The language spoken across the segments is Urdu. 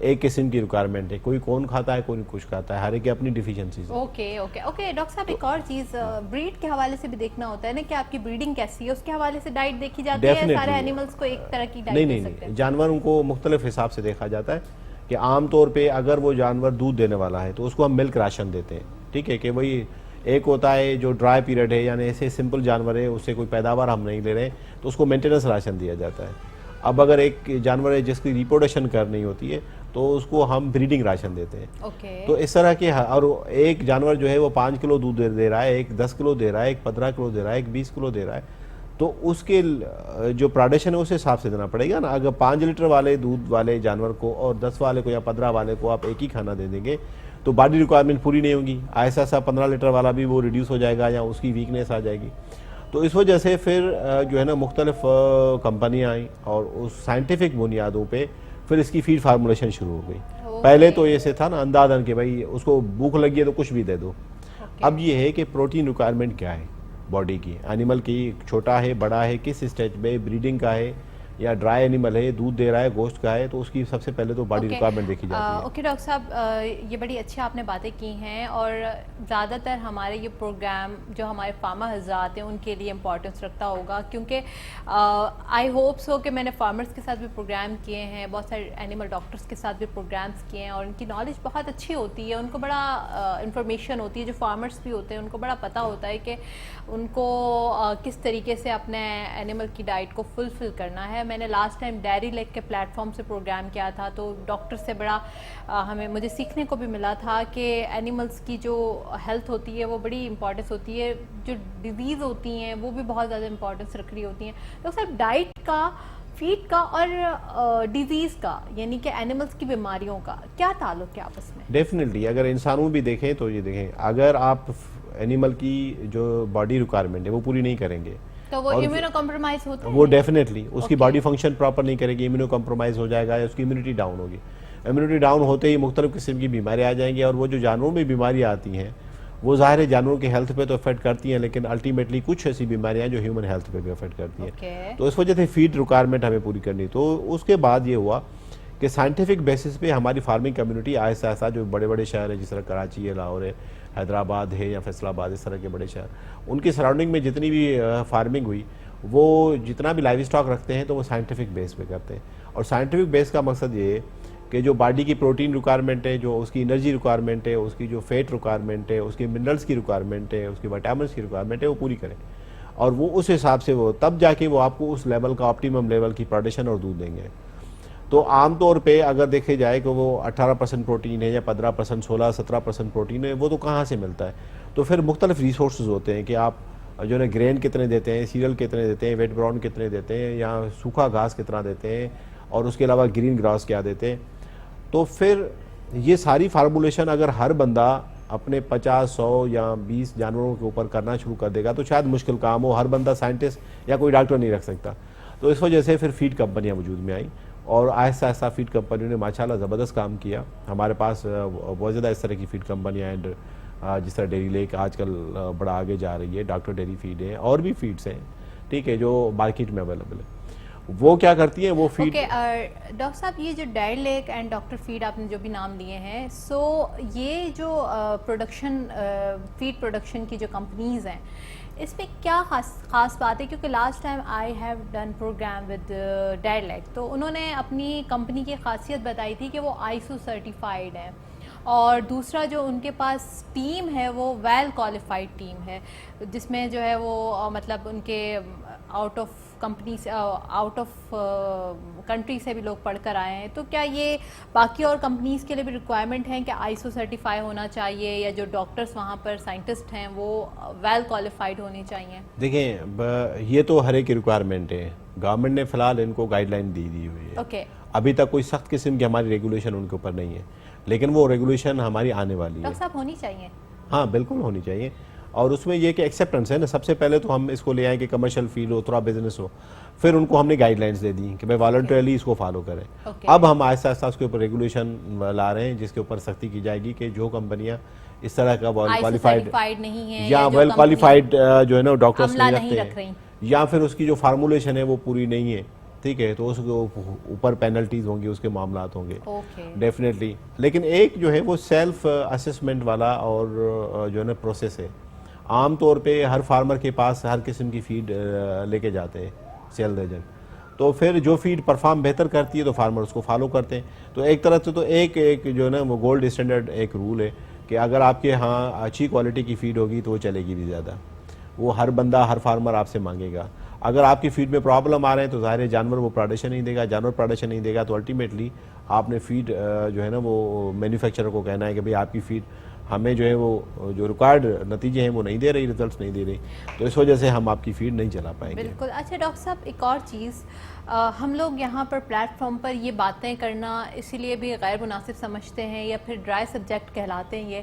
ایک قسم کی ریکوائرمنٹ ہے. کوئی کون کھاتا ہے, کوئی کچھ کھاتا ہے, ہر ایک کی اپنی ڈیفیشنسیز. اوکے ڈاکٹر صاحب, ایک اور چیز بریڈ کے حوالے سے بھی دیکھنا ہوتا ہے نا کہ آپ کی بریڈنگ کیسی ہے, اس کے حوالے سے ڈائٹ دیکھی جاتی ہے, سارے اینیملز کو ایک طرح کی ڈائٹ دے سکتے ہیں؟ جانوروں کو مختلف حساب سے دیکھا جاتا ہے کہ عام طور پہ اگر وہ جانور دودھ دینے والا ہے تو اس کو ہم ملک راشن دیتے ہیں. ٹھیک ہے, کہ وہی ایک ہوتا ہے جو ڈرائی پیریڈ ہے, یعنی ایسے سمپل جانور ہے, اس سے کوئی پیداوار ہم نہیں لے رہے تو اس کو مینٹیننس راشن دیا جاتا ہے. اب اگر ایک جانور ہے جس کی ریپروڈکشن کرنی ہوتی ہے تو اس کو ہم بریڈنگ راشن دیتے ہیں. تو اس طرح کے, اور ایک جانور جو ہے وہ 5 کلو دودھ دے رہا ہے, ایک 10 کلو دے رہا ہے, ایک 15 کلو دے رہا ہے, ایک 20 کلو دے رہا ہے, تو اس کے جو پروڈکشن ہے اس حساب سے دینا پڑے گا نا. اگر 5 لیٹر والے دودھ والے جانور کو اور 10 والے کو یا 15 والے کو آپ ایک ہی کھانا دے دیں گے تو باڈی ریکوائرمنٹ پوری نہیں ہوگی. ایسا ایسا 15 لیٹر والا بھی وہ ریڈیوس ہو جائے گا یا اس کی ویکنیس آ جائے گی. تو اس وجہ سے پھر جو ہے نا مختلف کمپنیاں آئیں اور اس سائنٹیفک بنیادوں پہ پھر اس کی فیڈ فارمولیشن شروع ہو گئی. پہلے تو ایسے تھا نا اندازاً کہ بھائی اس کو بھوک لگی ہے تو کچھ بھی دے دو. اب یہ ہے کہ پروٹین ریکوائرمنٹ کیا ہے باڈی کی, اینیمل کی, چھوٹا ہے بڑا ہے, کس اسٹیج میں, بریڈنگ کا ہے یا ڈرائی اینیمل ہے, دودھ دے رہا ہے, گوشت کا ہے, تو اس کی سب سے پہلے تو باڈی ریکوائرمنٹ دیکھی جاتی ہے. اوکے ڈاکٹر صاحب, یہ بڑی اچھی آپ نے باتیں کی ہیں, اور زیادہ تر ہمارے یہ پروگرام جو ہمارے فارمر حضرات ہیں ان کے لیے امپورٹنس رکھتا ہوگا, کیونکہ آئی ہوپ سو کہ میں نے فارمرز کے ساتھ بھی پروگرام کیے ہیں, بہت سارے اینیمل ڈاکٹرز کے ساتھ بھی پروگرامز کیے ہیں, اور ان کی نالج بہت اچھی ہوتی ہے, ان کو بڑا انفارمیشن ہوتی ہے. جو فارمرز بھی ہوتے ہیں ان کو بڑا پتہ ہوتا ہے کہ ان کو کس طریقے سے اپنے اینیمل کی ڈائٹ کو فلفل کرنا ہے. میں نے لاسٹ ٹائم ڈیری لیک کے پلیٹ فارم سے پروگرام کیا تھا, تو ڈاکٹر سے بڑا مجھے سیکھنے کو بھی ملا تھا کہ اینیملز کی جو ہیلتھ ہوتی ہے وہ بڑی امپورٹنس ہوتی ہے, جو ڈیزیز ہوتی ہیں وہ بھی بہت زیادہ امپورٹنس رکھ رہی ہوتی ہیں. ڈاکٹر صاحب, ڈائٹ کا, فیڈ کا اور ڈیزیز کا, یعنی کہ اینیملز کی بیماریوں کا کیا تعلق ہے آپس میں؟ ڈیفینیٹلی اگر انسانوں بھی دیکھیں تو یہ دیکھیں, اگر آپ اینیمل کی جو باڈی ریکوائرمنٹ ہے وہ پوری نہیں کریں گے تو وہ امیونو کمپرومائز ہوتا ہے, وہ ڈیفینیٹلی اس کی باڈی فنکشن پراپر نہیں کرے گی, امیونو کمپرومائز ہو جائے گا یا اس کی امیونٹی ڈاؤن ہوگی. امیونٹی ڈاؤن ہوتے ہی مختلف قسم کی بیماریاں آ جائیں گی, اور وہ جو جانوروں میں بیماریاں آتی ہیں وہ ظاہر ہے جانوروں کی ہیلتھ پہ تو افیکٹ کرتی ہیں, لیکن الٹیمیٹلی کچھ ایسی بیماریاں جو ہیومن ہیلتھ پہ بھی افیکٹ کرتی ہیں. تو اس وجہ سے فیڈ ریکوائرمنٹ ہمیں پوری کرنی. تو اس کے بعد یہ ہوا کہ سائنٹیفک بیسس پہ ہماری فارمنگ کمیونٹی آہستہ آہستہ, جو بڑے بڑے شہر ہیں جس طرح کراچی ہے, لاہور ہے, حیدرآباد ہے یا فیصل آباد, اس طرح کے بڑے شہر, ان کی سراؤنڈنگ میں جتنی بھی فارمنگ ہوئی وہ جتنا بھی لائیو اسٹاک رکھتے ہیں تو وہ سائنٹیفک بیس پہ کرتے ہیں. اور سائنٹیفک بیس کا مقصد یہ ہے کہ جو باڈی کی پروٹین ریکوائرمنٹ ہے, جو اس کی انرجی ریکوائرمنٹ ہے, اس کی جو فیٹ ریکوائرمنٹ ہے, اس کی منرلس کی ریکوائرمنٹ ہے, اس کی وٹامنس کی ریکوائرمنٹ ہے, وہ پوری کریں. اور وہ اس حساب سے وہ تب جا کے وہ آپ کو اس لیول کا آپٹیمم لیول کی پروڈکشن اور دودھ دیں گے. تو عام طور پہ اگر دیکھے جائے کہ وہ 18% پروٹین ہے یا 15%, 16-17% پروٹین ہے, وہ تو کہاں سے ملتا ہے؟ تو پھر مختلف ریسورسز ہوتے ہیں کہ آپ جو ہے گرین کتنے دیتے ہیں, سیریل کتنے دیتے ہیں, ویٹ براؤن کتنے دیتے ہیں, یا سوکھا گھاس کتنا دیتے ہیں, اور اس کے علاوہ گرین گراس کیا دیتے ہیں. تو پھر یہ ساری فارمولیشن اگر ہر بندہ اپنے 50-100 یا 20 جانوروں کے اوپر کرنا شروع کر دے گا تو شاید مشکل کام ہو, ہر بندہ سائنٹسٹ یا کوئی ڈاکٹر نہیں رکھ سکتا. تو اس وجہ سے پھر فیڈ کمپنیاں وجود میں آئیں, اور آہستہ آہستہ فیڈ کمپنیوں نے ماشاءاللہ زبردست کام کیا. ہمارے پاس بہت زیادہ اس طرح کی فیڈ کمپنیاں ہیں, جس طرح ڈیری لیک آج کل بڑا آگے جا رہی ہے, ڈاکٹر ڈیری فیڈ ہے, اور بھی فیڈس ہیں, ٹھیک ہے, جو مارکیٹ میں اویلیبل ہے. وہ کیا کرتی ہیں, وہ فیڈ. ڈاکٹر صاحب, یہ جو ڈیری لیک اینڈ ڈاکٹر فیڈ آپ نے جو بھی نام لیے ہیں, سو یہ جو پروڈکشن, فیڈ پروڈکشن کی جو کمپنیز ہیں, اس میں کیا خاص بات ہے؟ کیونکہ last time I have done program with dairy lake, تو انہوں نے اپنی کمپنی کی خاصیت بتائی تھی کہ وہ ISO سرٹیفائیڈ ہے, اور دوسرا جو ان کے پاس ٹیم ہے وہ ویل کوالیفائڈ ٹیم ہے, جس میں جو ہے وہ مطلب ان کے آؤٹ آف کمپنی سے, آؤٹ آف کنٹری سے بھی لوگ پڑھ کر آئے ہیں. تو کیا یہ باقی اور کمپنیز کے لیے بھی ریکوائرمنٹ ہیں کہ ISO سرٹیفائی ہونا چاہیے, یا جو ڈاکٹرز وہاں پر سائنٹسٹ ہیں وہ ویل کوالیفائڈ ہونی چاہیے؟ دیکھیں, یہ تو ہر ایک کی ریکوائرمنٹ ہے. گورنمنٹ نے فی الحال ان کو گائیڈ لائن دی ہوئی ہے. اوکے, ابھی تک کوئی سخت قسم کی ہماری ریگولیشن ان کے اوپر نہیں ہے, لیکن وہ ریگولیشن ہماری آنے والی ہے. ڈاکٹر صاحب ہونی چاہیے؟ ہاں بالکل ہونی چاہیے. اور اس میں یہ کہ ایکسیپٹنس ہے نا, سب سے پہلے تو ہم اس کو لے آئیں کہ کمرشل فیلڈ ہو, تھوڑا بزنس ہو, پھر ان کو ہم نے گائیڈ لائنز دے دی کہ بھائی والنٹریلی اس کو فالو کریں. اب ہم آہستہ آہستہ اس کے اوپر ریگولیشن لا رہے ہیں, جس کے اوپر سختی کی جائے گی کہ جو کمپنیاں اس طرح کا ویل کوالیفائڈ نہیں ہے یا ویل کوالیفائڈ جو ہے نا ڈاکٹرز نہیں رکھتے ہیں, یا پھر اس کی جو فارمولیشن ہے وہ پوری نہیں ہے, ٹھیک ہے، تو اس کے اوپر پینلٹیز ہوں گی، اس کے معاملات ہوں گے اوکے ڈیفینیٹلی. لیکن ایک جو ہے وہ سیلف اسسمنٹ والا اور جو ہے نا پروسیس ہے. عام طور پہ ہر فارمر کے پاس ہر قسم کی فیڈ لے کے جاتے ہیں سیل ایجنٹ، تو پھر جو فیڈ پرفارم بہتر کرتی ہے تو فارمر اس کو فالو کرتے ہیں. تو ایک طرح سے تو ایک جو ہے نا وہ گولڈ اسٹینڈرڈ ایک رول ہے کہ اگر آپ کے ہاں اچھی کوالٹی کی فیڈ ہوگی تو وہ چلے گی بھی زیادہ. وہ ہر بندہ ہر فارمر آپ سے مانگے گا. اگر آپ کی فیڈ میں پرابلم آ رہے ہیں تو ظاہر ہے جانور وہ پروڈکشن نہیں دے گا. جانور پروڈکشن نہیں دے گا تو الٹیمیٹلی آپ نے فیڈ جو ہے نا وہ مینوفیکچرر کو کہنا ہے کہ بھئی آپ کی فیڈ ہمیں جو ہے وہ جو ریکوائرڈ نتیجے ہیں وہ نہیں دے رہی، ریزلٹس نہیں دے رہی، تو اس وجہ سے ہم آپ کی فیڈ نہیں چلا پائیں گے. بالکل. اچھا ڈاکٹر صاحب، ایک اور چیز، ہم لوگ یہاں پر پلیٹ فارم پر یہ باتیں کرنا اسی لیے بھی غیر مناسب سمجھتے ہیں یا پھر ڈرائی سبجیکٹ کہلاتے ہیں یہ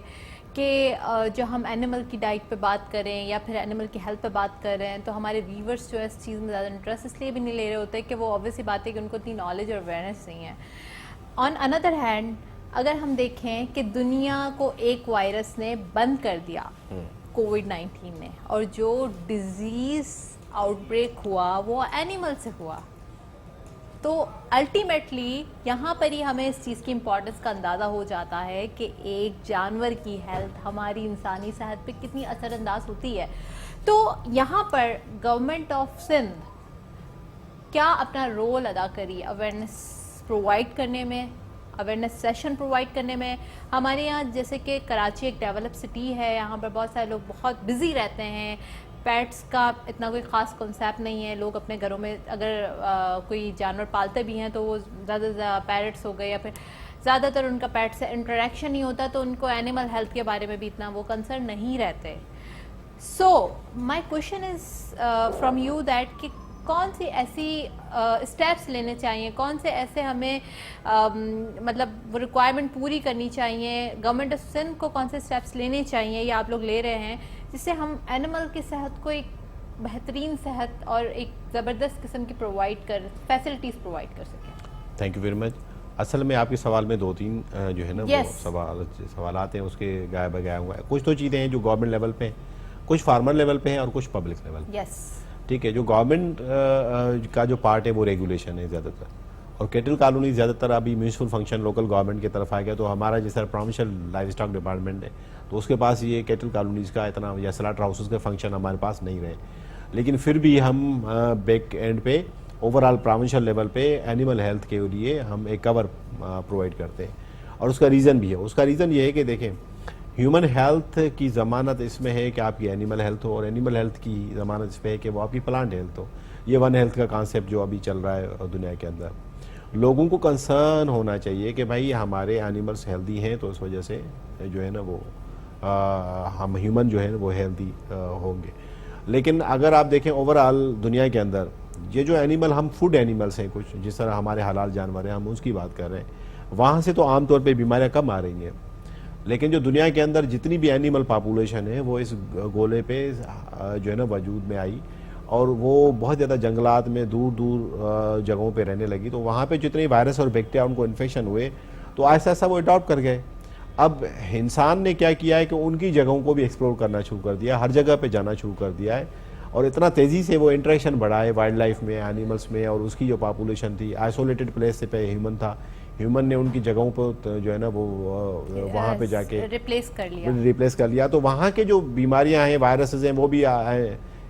کہ جو ہم اینیمل کی ڈائٹ پہ بات کریں یا پھر اینیمل کی ہیلتھ پہ بات کر رہے ہیں تو ہمارے ویورز جو ہے اس چیز میں زیادہ انٹرسٹ اس لیے بھی نہیں لے رہے ہوتے کہ وہ آبویسلی بات ہے کہ ان کو اتنی نالج اور اویئرنیس نہیں ہے. آن اندر ہینڈ اگر ہم دیکھیں کہ دنیا کو ایک وائرس نے بند کر دیا کووڈ-19 نے، اور جو ڈیزیز آؤٹ بریک ہوا وہ اینیمل سے ہوا، تو الٹیمیٹلی یہاں پر ہی ہمیں اس چیز کی امپورٹنس کا اندازہ ہو جاتا ہے کہ ایک جانور کی ہیلتھ ہماری انسانی صحت پہ کتنی اثر انداز ہوتی ہے. تو یہاں پر گورنمنٹ آف سندھ کیا اپنا رول ادا کری اویئرنیس پرووائڈ کرنے میں، اویئرنیس سیشن پرووائڈ کرنے میں؟ ہمارے یہاں جیسے کہ کراچی ایک ڈیولپ سٹی ہے، یہاں پر بہت سارے لوگ بہت بزی رہتے ہیں، پیٹس کا اتنا کوئی خاص کنسیپٹ نہیں ہے. لوگ اپنے گھروں میں اگر کوئی جانور پالتے بھی ہیں تو وہ زیادہ سے زیادہ پیرٹس ہو گئے یا پھر زیادہ تر ان کا پیٹ سے انٹریکشن نہیں ہوتا، تو ان کو اینیمل ہیلتھ کے بارے میں بھی اتنا وہ کنسرن نہیں رہتے. So my question is from you that کہ کون سی ایسی اسٹیپس لینے چاہیے، کون سے ایسے ہمیں مطلب وہ ریکوائرمنٹ پوری کرنی چاہیے، گورنمنٹ آف سندھ کو کون سے اسٹیپس لینے چاہیے یا آپ لوگ لے رہے ہیں جس سے ہم اینیمل کی صحت کو ایک بہترین صحت اور ایک زبردست قسم کی فیسلٹیز پرووائڈ کر سکیں؟ Thank you very much. اصل میں آپ کے سوال میں دو تین جو ہے نا وہ سوالات ہیں اس کے گائے بگایا ہوا ہے. کچھ تو چیزیں ہیں جو گورنمنٹ لیول پہ ہیں، کچھ فارمر لیول پہ ہیں اور کچھ پبلک لیول پہ. ٹھیک ہے، جو گورنمنٹ کا جو پارٹ ہے وہ ریگولیشن ہے زیادہ تر، اور کیٹل کالونی زیادہ تر ابھی میونسپل فنکشن لوکل گورنمنٹ کی طرف آ گیا. تو ہمارا جس طرح پروونشل لائف اسٹاک ڈپارٹمنٹ ہے تو اس کے پاس یہ کیٹل کالونیز کا اتنا یا سلاٹر ہاؤسز کا فنکشن ہمارے پاس نہیں رہے. لیکن پھر بھی ہم بیک اینڈ پہ اوور آل پروونشل لیول پہ اینیمل ہیلتھ کے لیے ہم ایک کور پرووائڈ کرتے ہیں. اور اس کا ریزن بھی ہے. اس کا ریزن یہ ہے کہ دیکھیں، ہیومن ہیلتھ کی ضمانت اس میں ہے کہ آپ کی اینیمل ہیلتھ ہو، اور اینیمل ہیلتھ کی ضمانت اس پہ ہے کہ وہ آپ کی پلانٹ ہیلتھ ہو. یہ ون ہیلتھ کا کانسیپٹ جو ابھی چل رہا ہے دنیا کے اندر، لوگوں کو کنسرن ہونا چاہیے کہ بھائی ہمارے اینیملس ہیلدی ہیں تو اس وجہ سے جو ہے نا وہ ہم ہیومن جو ہے وہ ہیلدی ہوں گے. لیکن اگر آپ دیکھیں اوور آل دنیا کے اندر یہ جو اینیمل ہم فوڈ اینیملس ہیں کچھ جس طرح ہمارے حلال جانور ہیں ہم اس کی بات کر رہے ہیں، وہاں سے تو عام طور پہ بیماریاں کم آ رہی ہیں. لیکن جو دنیا کے اندر جتنی بھی اینیمل پاپولیشن ہے وہ اس گولے پہ جو ہے نا وجود میں آئی، اور وہ بہت زیادہ جنگلات میں دور دور جگہوں پہ رہنے لگی. تو وہاں پہ جتنے وائرس اور بیکٹیریا ان کو انفیکشن ہوئے تو آہستہ آہستہ وہ اڈاپٹ کر گئے. اب انسان نے کیا کیا ہے کہ ان کی جگہوں کو بھی ایکسپلور کرنا شروع کر دیا، ہر جگہ پہ جانا شروع کر دیا ہے، اور اتنا تیزی سے وہ انٹریکشن بڑھا ہے وائلڈ لائف میں، اینیملس میں. اور اس کی جو پاپولیشن تھی آئسولیٹڈ پلیس سے پہ ہیومن تھا، ہیومن نے ان کی جگہوں پہ جو ہے نا وہ وہاں پہ جا کے ریپلیس کر لیا. تو وہاں کے جو بیماریاں ہیں، وائرسز ہیں، وہ بھی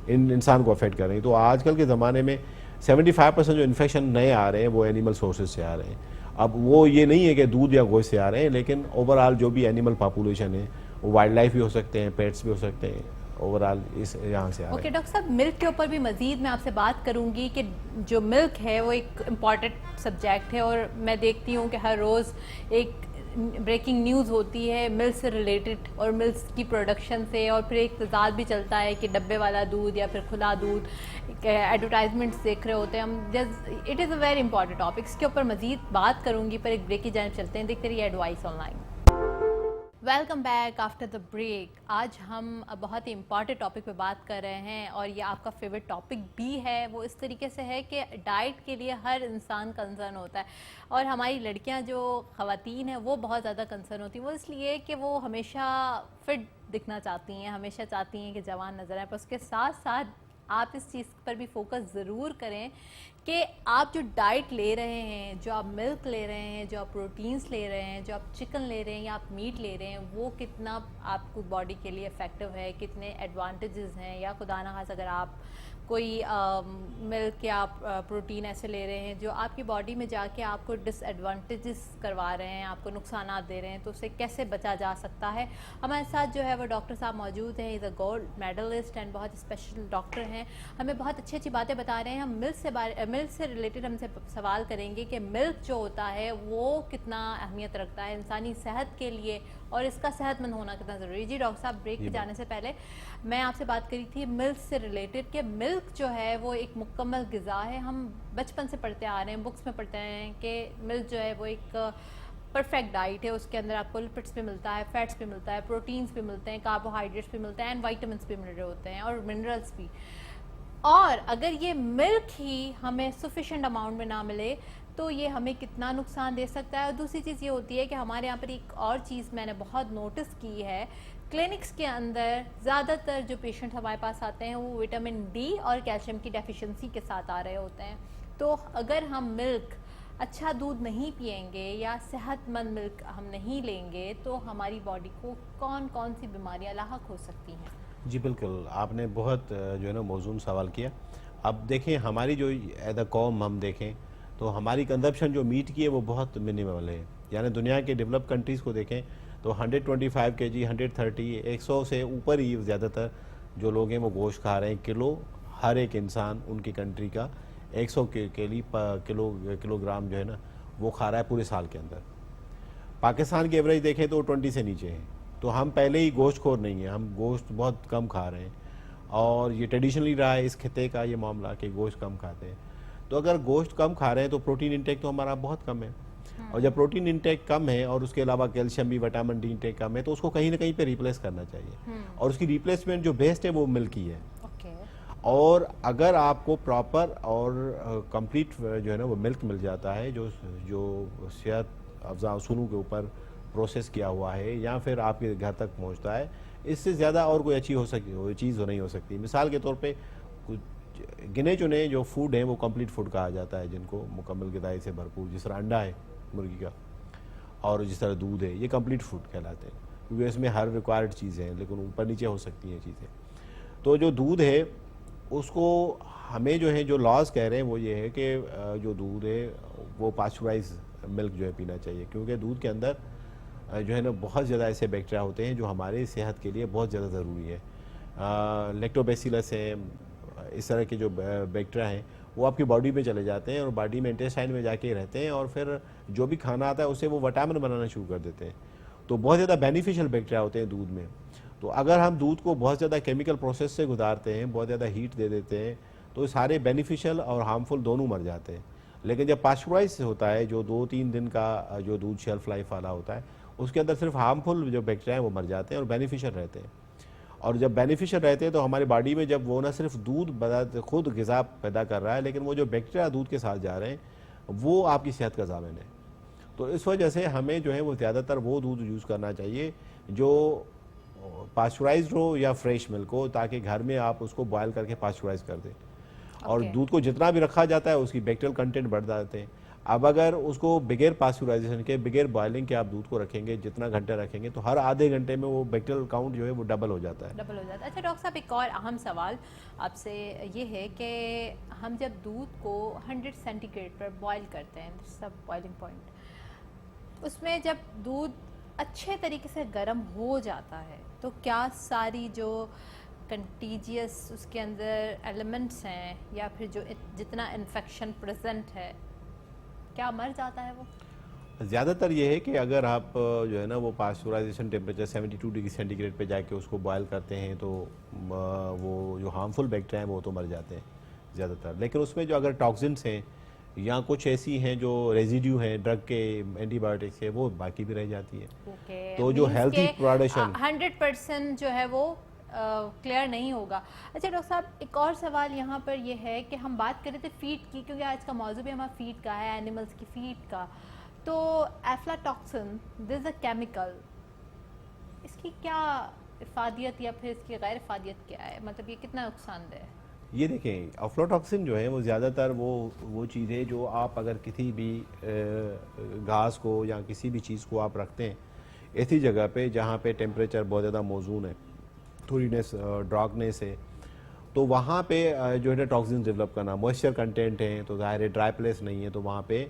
انسان کو افیکٹ کر رہی ہیں. تو آج کل کے زمانے میں 75% جو انفیکشن نئے آ رہے ہیں وہ اینیمل سورسز سے آ رہے ہیں. اب وہ یہ نہیں ہے کہ دودھ یا گوشت سے آ رہے ہیں، لیکن اوور آل جو بھی اینیمل پاپولیشن ہے وہ وائلڈ لائف بھی ہو سکتے ہیں، پیٹس بھی ہو سکتے ہیں، اوور آل اس یہاں سے آ رہے ہیں. اوکے ڈاکٹر صاحب، ملک کے اوپر بھی مزید میں آپ سے بات کروں گی کہ جو ملک ہے وہ ایک امپورٹنٹ سبجیکٹ ہے، اور میں دیکھتی ہوں کہ ہر روز ایک بریکنگ نیوز ہوتی ہے ملک سے ریلیٹڈ اور ملک کی پروڈکشن سے، اور پھر ایک تضاد بھی چلتا ہے کہ ڈبے والا دودھ یا پھر کھلا دودھ، ایڈورٹائزمنٹس دیکھ رہے ہوتے ہیں ہم. It is a very important topic, اس کے اوپر مزید بات کروں گی، پر ایک بریک کی جانب چلتے ہیں. دیکھتے رہیے advice on line. Welcome back after the break. آج ہم بہت ہی امپورٹنٹ ٹاپک پہ بات کر رہے ہیں، اور یہ آپ کا فیوریٹ ٹاپک بھی ہے. وہ اس طریقے سے ہے کہ ڈائٹ کے لیے ہر انسان کنسرن ہوتا ہے، اور ہماری لڑکیاں جو خواتین ہیں وہ بہت زیادہ کنسرن ہوتی ہیں. وہ اس لیے کہ وہ ہمیشہ فٹ دکھنا چاہتی ہیں، ہمیشہ چاہتی ہیں کہ جوان نظر آئیں، پر اس کے ساتھ ساتھ آپ اس چیز پر بھی فوکس ضرور کریں کہ آپ جو ڈائٹ لے رہے ہیں، جو آپ ملک لے رہے ہیں، جو آپ پروٹینز لے رہے ہیں، جو آپ چکن لے رہے ہیں یا آپ میٹ لے رہے ہیں، وہ کتنا آپ کو باڈی کے لیے افیکٹو ہے، کتنے ایڈوانٹیجز ہیں، یا خدا نخواستہ اگر آپ کوئی ملک یا پروٹین ایسے لے رہے ہیں جو آپ کی باڈی میں جا کے آپ کو ڈس ایڈوانٹیجز کروا رہے ہیں، آپ کو نقصانات دے رہے ہیں، تو اس سے کیسے بچا جا سکتا ہے. ہمارے ساتھ جو ہے وہ ڈاکٹر صاحب موجود ہیں. از اے گولڈ میڈلسٹ اینڈ بہت اسپیشل ڈاکٹر ہیں. ہمیں بہت اچھی اچھی باتیں بتا رہے ہیں. ہم ملک سے ریلیٹڈ ہم سے سوال کریں گے کہ ملک جو ہوتا ہے وہ کتنا اہمیت رکھتا ہے انسانی صحت کے لیے اور اس کا صحت مند ہونا کتنا ضروری ہے. جی ڈاکٹر صاحب، بریک پہ جانے سے پہلے میں آپ سے بات کری تھی ملک سے ریلیٹڈ کہ ملک جو ہے وہ ایک مکمل غذا ہے. ہم بچپن سے پڑھتے آ رہے ہیں، بکس میں پڑھتے ہیں کہ ملک جو ہے وہ ایک پرفیکٹ ڈائٹ ہے. اس کے اندر آپ کو لپڈس بھی ملتا ہے، فیٹس بھی ملتا ہے، پروٹینز بھی ملتے ہیں، کاربوہائیڈریٹس بھی ملتے ہیں اینڈ وائٹامنس بھی مل رہے ہوتے ہیں اور منرلس بھی. اور اگر یہ ملک ہی ہمیں سفیشینٹ اماؤنٹ میں نہ ملے تو یہ ہمیں کتنا نقصان دے سکتا ہے. اور دوسری چیز یہ ہوتی ہے کہ ہمارے یہاں پر ایک اور چیز میں نے بہت نوٹس کی ہے، کلینکس کے اندر زیادہ تر جو پیشنٹ ہمارے پاس آتے ہیں وہ وٹامن ڈی اور کیلشیم کی ڈیفیشنسی کے ساتھ آ رہے ہوتے ہیں. تو اگر ہم ملک، اچھا دودھ نہیں پئیں گے یا صحت مند ملک ہم نہیں لیں گے تو ہماری باڈی کو کون کون سی بیماریاں لاحق ہو سکتی ہیں؟ جی بالکل، آپ نے بہت جو ہے نا موزون سوال کیا. اب دیکھیں ہماری جو ایز اے قوم ہم دیکھیں تو ہماری کنزمپشن جو میٹ کی ہے وہ بہت منیمل ہے. یعنی دنیا کے ڈیولپ کنٹریز کو دیکھیں تو 125 کے جی، 130، 100 سے اوپر ہی زیادہ تر جو لوگ ہیں وہ گوشت کھا رہے ہیں. کلو ہر ایک انسان ان کی کنٹری کا 100 کلو گرام جو ہے نا وہ کھا رہا ہے پورے سال کے اندر. پاکستان کی ایوریج دیکھیں تو 20 سے نیچے ہے. تو ہم پہلے ہی گوشت خور نہیں ہیں، ہم گوشت بہت کم کھا رہے ہیں اور یہ ٹریڈیشنلی رہا ہے اس خطے کا یہ معاملہ کہ گوشت کم کھاتے ہیں. تو اگر گوشت کم کھا رہے ہیں تو پروٹین انٹیک تو ہمارا بہت کم ہے. اور جب پروٹین انٹیک کم ہے اور اس کے علاوہ کیلشیم بھی، وٹامن ڈی انٹیک کم ہے تو اس کو کہیں نہ کہیں پہ ریپلیس کرنا چاہیے. اور اس کی ریپلیسمنٹ جو بیسٹ ہے وہ ملک ہی ہے. اور اگر آپ کو پراپر اور کمپلیٹ جو ہے نا وہ ملک مل جاتا ہے جو صحت افزا اصولوں کے اوپر پروسیس کیا ہوا ہے یا پھر آپ کے گھر تک پہنچتا ہے، اس سے زیادہ اور کوئی اچھی چیز نہیں ہو سکتی. مثال کے طور پہ کچھ گنے چنے جو فوڈ ہیں وہ کمپلیٹ فوڈ کہا جاتا ہے، جن کو مکمل غذائی سے بھرپور، جس طرح انڈا ہے مرغی کا اور جس طرح دودھ ہے، یہ کمپلیٹ فوڈ کہلاتے ہیں کیونکہ اس میں ہر ریکوائرڈ چیزیں ہیں لیکن اوپر نیچے ہو سکتی ہیں چیزیں. تو جو دودھ ہے اس کو ہمیں جو ہے جو لاز کہہ رہے ہیں وہ یہ ہے کہ جو دودھ ہے وہ پاسچرائز ملک جو ہے پینا چاہیے کیونکہ دودھ کے اندر جو ہے نا بہت زیادہ ایسے بیکٹیریا ہوتے ہیں جو ہمارے صحت کے لیے بہت زیادہ ضروری ہے. لیکٹوبیسیلس ہیں، اس طرح کے جو بیکٹیریا ہیں وہ آپ کی باڈی پہ چلے جاتے ہیں اور باڈی میں انٹیسٹائن میں جا کے رہتے ہیں اور پھر جو بھی کھانا آتا ہے اسے وہ وٹامن بنانا شروع کر دیتے ہیں. تو بہت زیادہ بینیفیشل بیکٹیریا ہوتے ہیں دودھ میں. تو اگر ہم دودھ کو بہت زیادہ کیمیکل پروسیس سے گزارتے ہیں، بہت زیادہ ہیٹ دے دیتے ہیں تو سارے بینیفیشل اور ہارمفل دونوں مر جاتے ہیں. لیکن جب پاسچرائز ہوتا ہے جو 2-3 دن کا جو دودھ شیلف لائف والا ہوتا ہے اس کے اندر صرف ہارمفل جو بیکٹیریا ہیں وہ مر جاتے ہیں اور بینیفیشل رہتے ہیں. اور جب بینیفیشل رہتے ہیں تو ہماری باڈی میں جب وہ نہ صرف دودھ خود غذا پیدا کر رہا ہے لیکن وہ جو بیکٹیریا دودھ کے ساتھ جا رہے ہیں وہ آپ کی صحت کا ضامن ہے. تو اس وجہ سے ہمیں جو ہے وہ زیادہ تر وہ دودھ یوز کرنا چاہیے جو پاسچرائزڈ ہو یا فریش ملک ہو تاکہ گھر میں آپ اس کو بوائل کر کے پاسچرائز کر دیں. اور دودھ کو جتنا بھی رکھا جاتا ہے اس کی بیکٹیریل کنٹینٹ بڑھ جاتے ہیں. اب اگر اس کو بغیر پاسچرائزیشن کے، بغیر بوائلنگ کے آپ دودھ کو رکھیں گے، جتنا گھنٹے رکھیں گے تو ہر آدھے گھنٹے میں وہ بیکٹیریل کاؤنٹ جو ہے وہ ڈبل ہو جاتا ہے. اچھا ڈاکٹر صاحب، ایک اور اہم سوال آپ سے یہ ہے کہ ہم جب دودھ کو 100 سینٹی گریڈ پر بوائل کرتے ہیں، سب بوائلنگ پوائنٹ، اس میں جب دودھ اچھے طریقے سے گرم ہو جاتا ہے تو کیا ساری جو کنٹیجیس اس کے اندر ایلیمنٹس ہیں یا پھر جو جتنا انفیکشن پریزنٹ ہے کیا مر جاتا ہے وہ؟ زیادہ تر یہ ہے کہ اگر آپ جو ہے نا وہ پاسچرائزیشن ٹیمپریچر 72 ڈگری سینٹی گریڈ پہ جا کے اس کو بوائل کرتے ہیں تو وہ جو ہارمفل بیکٹیریا ہیں وہ تو مر جاتے ہیں زیادہ تر. لیکن اس میں جو اگر ٹاکسنس ہیں یا کچھ ایسی ہیں جو ریزیڈیو ہیں ڈرگ کے، اینٹی بایوٹکس ہے، وہ باقی بھی رہ جاتی ہیں. تو جو ہیلتھی پروڈکشن 100% جو ہے وہ کلیئر نہیں ہوگا. اچھا ڈاکٹر صاحب، ایک اور سوال یہاں پر یہ ہے کہ ہم بات کر رہے تھے فیڈ کی، کیونکہ آج کا موضوع بھی ہمارا فیڈ کا ہے، اینیملز کی فیڈ کا. تو ایفلاٹاکسن، دس اے کیمیکل، اس کی کیا افادیت یا پھر اس کی غیر افادیت کیا ہے؟ مطلب یہ کتنا نقصان دہ ہے؟ یہ دیکھیں افلاٹاکسن جو ہے وہ زیادہ تر وہ چیز ہے جو آپ اگر کسی بھی گھاس کو یا کسی بھی چیز کو آپ رکھتے ہیں ایسی جگہ پہ جہاں پہ ٹیمپریچر بہت زیادہ موزون ہے، تھوڑی ڈراکنیس ہے، تو وہاں پہ جو ہے نا ٹاکسن ڈیولپ کرنا، موئسچر کنٹینٹ ہے تو ظاہر ہے ڈرائی پلیس نہیں ہے تو وہاں پہ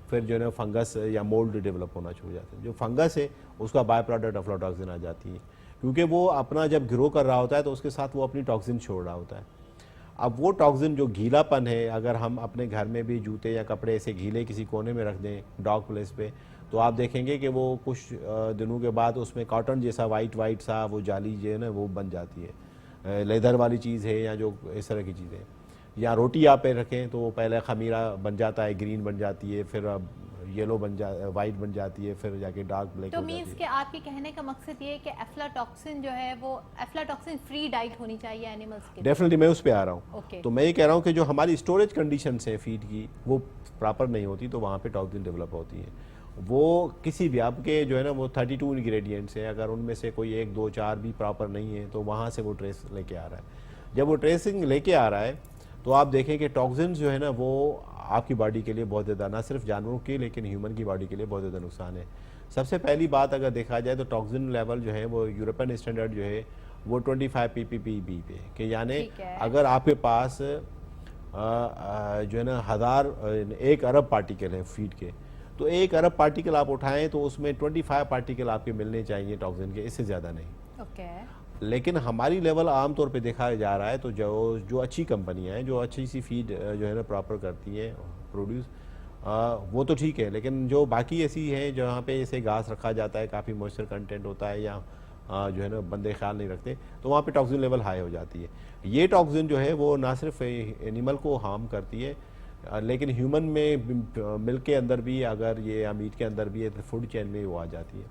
پھر جو ہے نا فنگس یا مولڈ ڈیولپ ہونا شروع ہو جاتا ہے. جو فنگس ہے اس کا بائی پروڈکٹ افلاٹاکسن آ جاتی ہے، کیونکہ وہ اپنا جب گرو کر رہا ہوتا ہے تو اس کے ساتھ وہ اپنی ٹاکسن چھوڑ رہا ہوتا ہے. اب وہ ٹاکسن جو گیلا پن ہے، اگر ہم اپنے گھر میں بھی جوتے یا کپڑے ایسے گیلے کسی کونے میں رکھ دیں ڈاگ پلیس پہ، تو آپ دیکھیں گے کہ وہ کچھ دنوں کے بعد اس میں کاٹن جیسا وائٹ سا وہ جالی جو ہے نا وہ بن جاتی ہے، لیدر والی چیز ہے یا جو اس طرح کی چیزیں. یا روٹی آپ پہ رکھیں تو وہ پہلے خمیرہ بن جاتا ہے، گرین بن جاتی ہے، پھر یلو وائٹ بن جاتی ہے، پھر جا کے ڈارک بلیک تو ہو جاتی مینس ہے. کہ آپ کے کہنے کا مقصد یہ ہے کہ افلاٹاکسن جو ہے وہ افلاٹاکسن فری ڈائٹ ہونی چاہیے اینیملس کے لیے. ڈیفینیٹلی میں اس پہ آ رہا ہوں. اوکے. تو میں یہ کہہ رہا ہوں کہ جو ہماری اسٹوریج کنڈیشنس ہیں فیڈ کی وہ پراپر نہیں ہوتی تو وہاں پہ ٹاکسن ڈیولپ ہوتی ہیں. وہ کسی بھی آپ کے جو ہے نا وہ 32 انگریڈینٹس ہیں، اگر ان میں سے کوئی 1 2 4 بھی پراپر نہیں ہے تو وہاں سے وہ ٹریس لے کے آ رہا ہے. جب وہ ٹریسنگ لے کے آ رہا ہے تو آپ دیکھیں کہ ٹاکسنز جو ہے نا وہ آپ کی باڈی کے لیے بہت زیادہ، نہ صرف جانوروں کی لیکن ہیومن کی باڈی کے لیے بہت زیادہ نقصان ہے. سب سے پہلی بات اگر دیکھا جائے تو ٹاکسن لیول جو ہے وہ یورپین اسٹینڈرڈ جو ہے وہ 25 PPP پہ، کہ یعنی اگر آپ کے پاس جو ہے نا 1 ارب پارٹیکل ہے فیڈ کے، تو 1 ارب پارٹیکل آپ اٹھائیں تو اس میں 25 پارٹیکل آپ کے ملنے چاہیے ٹاکسن کے، اس سے زیادہ نہیں. اوکے. لیکن ہماری لیول عام طور پہ دیکھا جا رہا ہے تو جو اچھی کمپنیاں ہیں جو اچھی سی فیڈ جو ہے نا پراپر کرتی ہیں پروڈیوس، وہ تو ٹھیک ہے، لیکن جو باقی ایسی ہیں جہاں پہ ایسے گھاس رکھا جاتا ہے، کافی موئسچر کنٹینٹ ہوتا ہے یا جو ہے نا بندے خیال نہیں رکھتے تو وہاں پہ ٹاکسن لیول ہائی ہو جاتی ہے. یہ ٹاکسن جو ہے وہ نہ صرف اینیمل کو ہارم کرتی ہے لیکن ہیومن میں ملک کے اندر بھی، اگر یہ میٹ کے اندر بھی ہے تو فوڈ چین میں وہ آ جاتی ہے.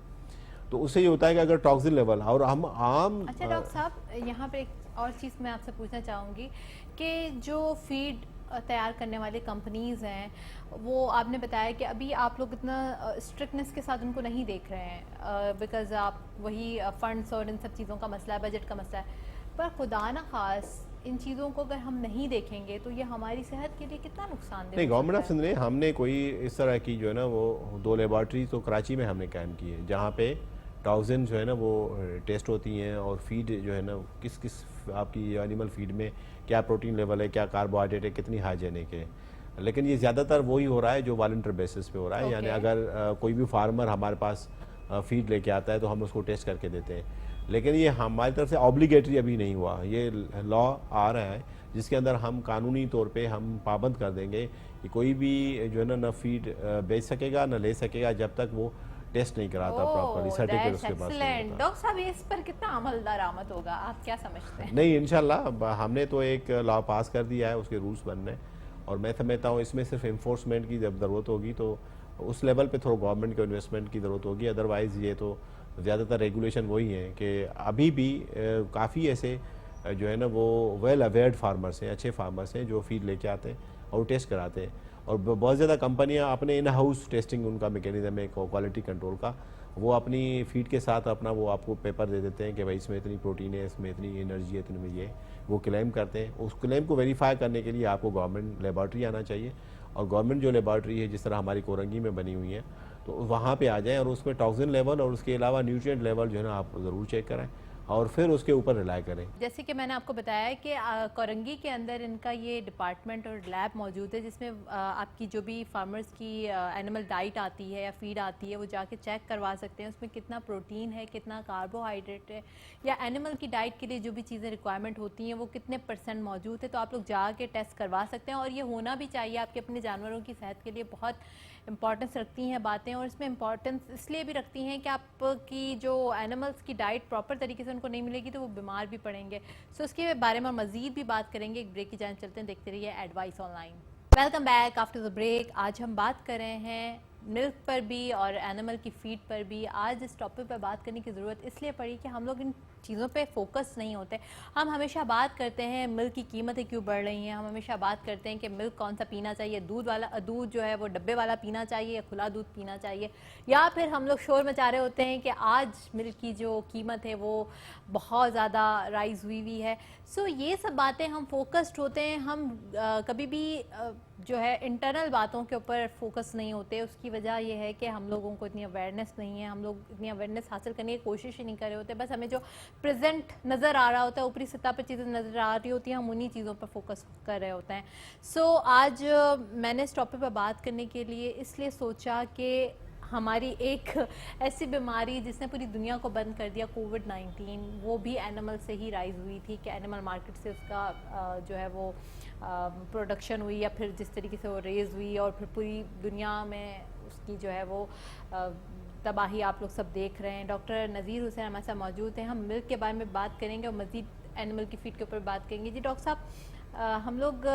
تو اس سے یہ ہوتا ہے کہ اگر ٹاکسن لیول اور ہم عام. اچھا ڈاکٹر صاحب، یہاں پہ ایک اور چیز میں آپ سے پوچھنا چاہوں گی کہ جو فیڈ تیار کرنے والے کمپنیز ہیں وہ آپ نے بتایا کہ ابھی آپ لوگ اتنا اسٹرکٹنس کے ساتھ ان کو نہیں دیکھ رہے ہیں بیکاز آپ وہی فنڈس اور ان سب چیزوں کا مسئلہ ہے، بجٹ کا مسئلہ ہے. پر خدا نہ خاص ان چیزوں کو اگر ہم نہیں دیکھیں گے تو یہ ہماری صحت کے لیے کتنا نقصان دہ. نہیں، گورنمنٹ آف سندھ نے ہم نے کوئی اس طرح کی جو ہے نا وہ 2 لیبارٹری تو کراچی میں ہم نے قائم کی ہے جہاں پہ ٹاکسن جو ہے نا وہ ٹیسٹ ہوتی ہیں اور فیڈ جو ہے نا کس آپ کی اینیمل فیڈ میں کیا پروٹین لیول ہے، کیا کاربوہائیڈریٹ ہے، کتنی ہائیجینک ہے. لیکن یہ زیادہ تر وہی ہو رہا ہے جو والنٹر بیسس پہ ہو رہا ہے. یعنی اگر کوئی بھی فارمر ہمارے پاس فیڈ لے کے آتا ہے تو ہم اس کو ٹیسٹ کر کے دیتے ہیں، لیکن یہ ہماری طرف سے آبلیگیٹری ابھی نہیں ہوا. یہ لا آ رہا ہے جس کے اندر ہم قانونی طور پہ ہم پابند کر دیں گے کہ کوئی بھی جو ہے نا نہ فیڈ بیچ سکے گا نہ لے سکے گا جب تک وہ ٹیسٹ نہیں کراتا پراپرلی، سرٹیفکیٹ اس کے پاس نہیں ہوتا. ڈاکٹر صاحب اس پر کتنا عمل درآمد ہوگا، آپ کیا سمجھتے ہیں؟ نہیں، انشاءاللہ ہم نے تو ایک لا پاس کر دیا ہے، اس کے رولز بن رہے ہیں اور میں سمجھتا ہوں اس میں صرف انفورسمنٹ کی جب ضرورت ہوگی تو اس لیول پہ تھوڑا گورنمنٹ کو انویسٹمنٹ کی ضرورت ہوگی. ادروائز یہ تو زیادہ تر ریگولیشن وہی ہیں کہ ابھی بھی کافی ایسے جو ہے نا وہ ویل اویئرڈ فارمرس ہیں، اچھے فارمرس ہیں جو فیڈ لے کے آتے ہیں اور ٹیسٹ کراتے ہیں. اور بہت زیادہ کمپنیاں اپنے ان ہاؤس ٹیسٹنگ ان کا میکینزم ہے کوالٹی کنٹرول کا، وہ اپنی فیڈ کے ساتھ اپنا وہ آپ کو پیپر دے دیتے ہیں کہ بھائی اس میں اتنی پروٹین ہے، اس میں اتنی انرجی ہے، اتنے میں یہ وہ کلیم کرتے ہیں. اس کلیم کو ویریفائی کرنے کے لیے آپ کو گورنمنٹ لیبارٹری آنا چاہیے اور گورنمنٹ جو لیبارٹری ہے جس طرح ہماری کورنگی میں بنی ہوئی ہے تو وہاں پہ آ جائیں اور اس میں ٹاکسن لیول اور اس کے علاوہ نیوٹرینٹ لیول جو ہے نا آپ ضرور چیک کریں اور پھر اس کے اوپر ریلائی کریں. جیسے کہ میں نے آپ کو بتایا کہ کورنگی کے اندر ان کا یہ ڈپارٹمنٹ اور لیب موجود ہے جس میں آپ کی جو بھی فارمرز کی اینیمل ڈائٹ آتی ہے یا فیڈ آتی ہے وہ جا کے چیک کروا سکتے ہیں اس میں کتنا پروٹین ہے، کتنا کاربوہائیڈریٹ ہے، یا اینیمل کی ڈائٹ کے لیے جو بھی چیزیں ریکوائرمنٹ ہوتی ہیں وہ کتنے % موجود ہے. تو آپ لوگ جا کے ٹیسٹ کروا سکتے ہیں اور یہ ہونا بھی چاہیے. آپ کے اپنے جانوروں کی صحت کے لیے بہت امپورٹنس رکھتی ہیں باتیں، اور اس میں امپورٹنس اس لیے بھی رکھتی ہیں کہ آپ کی جو اینیملس کی ڈائٹ پراپر طریقے سے ان کو نہیں ملے گی تو وہ بیمار بھی پڑیں گے. سو اس کے بارے میں مزید بھی بات کریں گے. ایک بریک کی جانب چلتے ہیں، دیکھتے رہیے advice on line. Welcome back after the break. آج ہم بات کر رہے ہیں ملک پر بھی اور اینیمل کی فیڈ پر بھی. آج اس ٹاپک پر بات کرنے کی ضرورت اس لیے پڑی کہ ہم لوگ ان چیزوں پہ فوکس نہیں ہوتے. ہم ہمیشہ بات کرتے ہیں ملک کی قیمتیں کیوں بڑھ رہی ہیں, ہم ہمیشہ بات کرتے ہیں کہ ملک کون سا پینا چاہیے, دودھ جو ہے وہ ڈبے والا پینا چاہیے یا کھلا دودھ پینا چاہیے, یا پھر ہم لوگ شور مچا رہے ہوتے ہیں کہ آج ملک کی جو قیمت ہے وہ بہت زیادہ رائز ہوئی ہے. سو یہ سب باتیں ہم فوکسڈ ہوتے ہیں, ہم کبھی بھی جو ہے انٹرنل باتوں کے اوپر فوکس نہیں ہوتے. اس کی وجہ یہ ہے کہ ہم لوگوں کو اتنی اویئرنیس نہیں ہے, ہم لوگ اتنی اویئرنیس حاصل کرنے کی کوشش ہی نہیں کر رہے ہوتے. بس ہمیں جو پریزنٹ نظر آ رہا ہوتا ہے, اوپری سطح پہ چیزیں نظر آ رہی ہوتی ہیں, ہم انہی چیزوں پر فوکس کر رہے ہوتے ہیں. سو آج میں نے اس ٹاپک پہ بات کرنے کے لیے اس لیے سوچا کہ ہماری ایک ایسی بیماری جس نے پوری دنیا کو بند کر دیا, کووڈ-19, وہ بھی اینیمل سے ہی رائز ہوئی تھی کہ اینیمل مارکیٹ سے اس کا جو ہے وہ پروڈکشن ہوئی یا پھر جس طریقے سے وہ ریز ہوئی, اور پھر پوری دنیا میں اس کی جو ہے وہ تباہی آپ لوگ سب دیکھ رہے ہیں. ڈاکٹر نذیر حسین ہمارے ساتھ موجود ہیں, ہم ملک کے بارے میں بات کریں گے اور مزید اینیمل کی فیڈ کے اوپر بات کریں گے. جی ڈاکٹر صاحب, ہم لوگ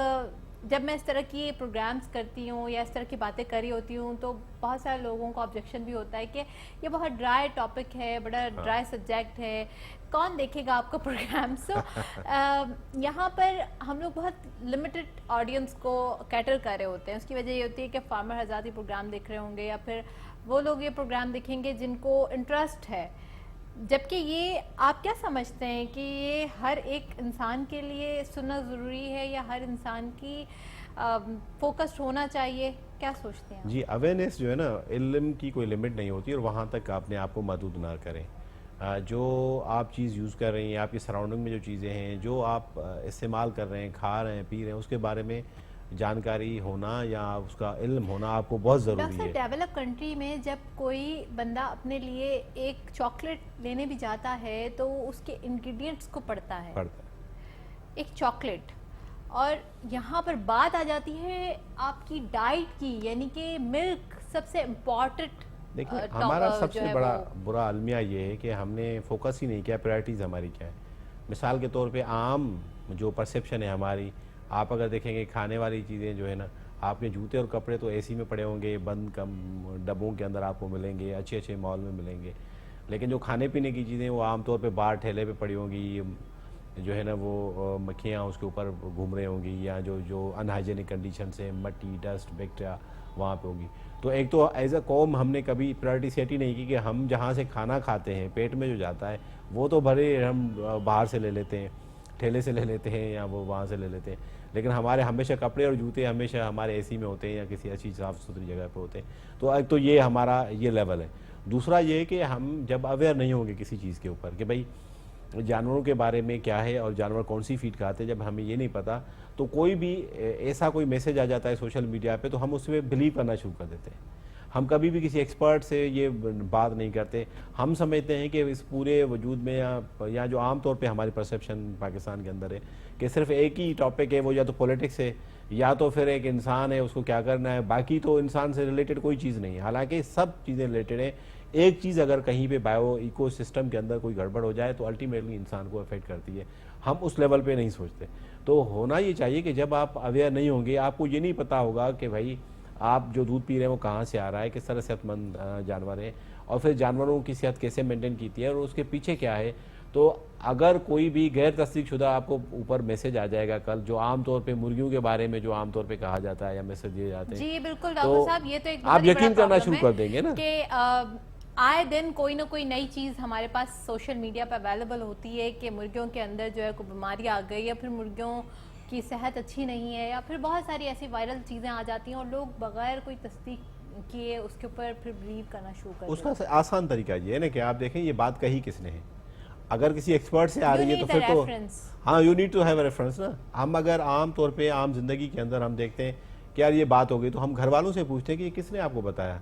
جب میں اس طرح کی پروگرامز کرتی ہوں یا اس طرح کی باتیں کری ہوتی ہوں تو بہت سارے لوگوں کو آبجیکشن بھی ہوتا ہے کہ یہ بہت ڈرائی ٹاپک ہے, بڑا ڈرائی سبجیکٹ ہے, کون دیکھے گا آپ کا پروگرام. سو یہاں پر ہم لوگ بہت لمیٹڈ آڈینس کو کیٹر کر رہے ہوتے ہیں. اس کی وجہ یہ ہوتی ہے کہ فارمر حضرات یہ پروگرام دیکھ رہے ہوں گے, یا پھر وہ لوگ یہ پروگرام دیکھیں گے جن کو انٹرسٹ ہے. جبکہ یہ آپ کیا سمجھتے ہیں کہ یہ ہر ایک انسان کے لیے سننا ضروری ہے یا ہر انسان کی فوکسڈ ہونا چاہیے, کیا سوچتے ہیں؟ جی, اویئرنیس جو ہے نا, علم کی کوئی لمٹ نہیں ہوتی اور وہاں تک اپنے آپ کو محدود نہ کریں. جو آپ چیز یوز کر رہی ہیں, آپ کی سراؤنڈنگ میں جو چیزیں ہیں, جو آپ استعمال کر رہے ہیں, کھا رہے ہیں, پی رہے ہیں, اس کے بارے میں جانکاری ہونا یا اس کا علم ہونا آپ کو بہت ضروری ہے. ڈیولپ کنٹری میں جب کوئی بندہ اپنے لیے ایک چاکلیٹ لینے بھی جاتا ہے تو اس کے انگریڈینٹس کو پڑھتا ہے, ایک چاکلیٹ, اور یہاں پر بات آ جاتی ہے آپ کی ڈائٹ کی, یعنی کہ ملک سب سے امپورٹنٹ. دیکھیں, ہمارا سب سے بڑا برا المیہ یہ ہے کہ ہم نے فوکس ہی نہیں کیا پرائرٹیز ہماری کیا ہے. مثال کے طور پہ عام جو پرسیپشن ہے ہماری, آپ اگر دیکھیں گے کھانے والی چیزیں جو ہے نا, آپ کے جوتے اور کپڑے تو اے سی میں پڑے ہوں گے, بند کم ڈبوں کے اندر آپ کو ملیں گے, اچھے اچھے مال میں ملیں گے, لیکن جو کھانے پینے کی چیزیں وہ عام طور پہ باہر ٹھیلے پہ پڑی ہوں گی, جو ہے نا وہ مکھیاں اس کے اوپر گھوم رہے ہوں گی, یا جو ان ہائیجینک کنڈیشن سے مٹی, ڈسٹ, بیکٹیریا وہاں پہ ہوگی. تو ایک تو ایز اے قوم ہم نے کبھی پرائرٹی سیٹ ہی نہیں کی کہ ہم جہاں سے کھانا کھاتے ہیں, پیٹ میں جو جاتا ہے وہ تو بھلے ہم باہر سے لے لیتے ہیں, ٹھیلے سے لے لیتے ہیں یا وہ وہاں سے لے لیتے ہیں, لیکن ہمارے ہمیشہ کپڑے اور جوتے ہمیشہ ہمارے اے سی میں ہوتے ہیں یا کسی اچھی صاف ستھری جگہ پہ ہوتے ہیں. تو ایک تو یہ ہمارا یہ لیول ہے. دوسرا یہ کہ ہم جب اویئر نہیں ہوں گے کسی چیز کے اوپر کہ بھائی جانوروں کے بارے میں کیا ہے اور جانور کون سی فیڈ کھاتے ہیں, جب ہمیں یہ نہیں پتا تو کوئی بھی ایسا کوئی میسج آ جاتا ہے سوشل میڈیا پہ تو ہم اس میں بلیو کرنا شروع کر دیتے ہیں. ہم کبھی بھی کسی ایکسپرٹ سے یہ بات نہیں کرتے. ہم سمجھتے ہیں کہ اس پورے وجود میں یا جو عام طور پہ ہماری پرسیپشن پاکستان کے اندر ہے کہ صرف ایک ہی ٹاپک ہے, وہ یا تو پولیٹکس ہے یا تو پھر ایک انسان ہے اس کو کیا کرنا ہے, باقی تو انسان سے ریلیٹڈ کوئی چیز نہیں ہے. حالانکہ سب چیزیں ریلیٹڈ ہیں. ایک چیز اگر کہیں پہ بایو ایکو سسٹم کے اندر کوئی گڑبڑ ہو جائے تو الٹیمیٹلی انسان کو افیکٹ کرتی ہے. ہم اس لیول پہ نہیں سوچتے. تو ہونا یہ چاہیے کہ جب آپ اویئر نہیں ہوں گے, آپ کو یہ نہیں پتا ہوگا کہ بھائی آپ جو دودھ پی رہے ہیں وہ کہاں سے آ رہا ہے, کس طرح صحت مند جانور ہیں, اور پھر جانوروں کی صحت کیسے مینٹین کیتی ہے اور اس کے پیچھے کیا ہے. تو اگر کوئی بھی غیر تصدیق شدہ آپ کو اوپر میسج آ جائے گا کل, جو عام طور پہ مرغیوں کے بارے میں جو عام طور پہ کہا جاتا ہے یا میسج دیے جاتے ہیں, جی بالکل ڈاکٹر صاحب, یہ تو ایک آپ یقین کرنا شروع کر دیں گے نا کہ آئے دن کوئی نہ کوئی نئی چیز ہمارے پاس سوشل میڈیا پہ اویلیبل ہوتی ہے کہ مرغیوں کے اندر جو ہے کوئی بیماری آ گئی, یا پھر مرغیوں کی صحت اچھی نہیں ہے, یا پھر بہت ساری ایسی وائرل چیزیں آ جاتی ہیں اور لوگ بغیر کوئی تصدیق کیے اس کے اوپر پھر بلیو کرنا شروع کر دیتے ہیں. اس کا آسان طریقہ یہ ہے نا کہ آپ دیکھیں یہ بات کہی کس نے ہے. اگر کسی ایکسپرٹ سے آ رہی ہے تو پھر تو ہاں you need to have a reference نا. ہم اگر عام طور پہ عام زندگی کے اندر ہم دیکھتے ہیں کہ یار یہ بات ہو گئی تو ہم گھر والوں سے پوچھتے ہیں کہ یہ کس نے آپ کو بتایا.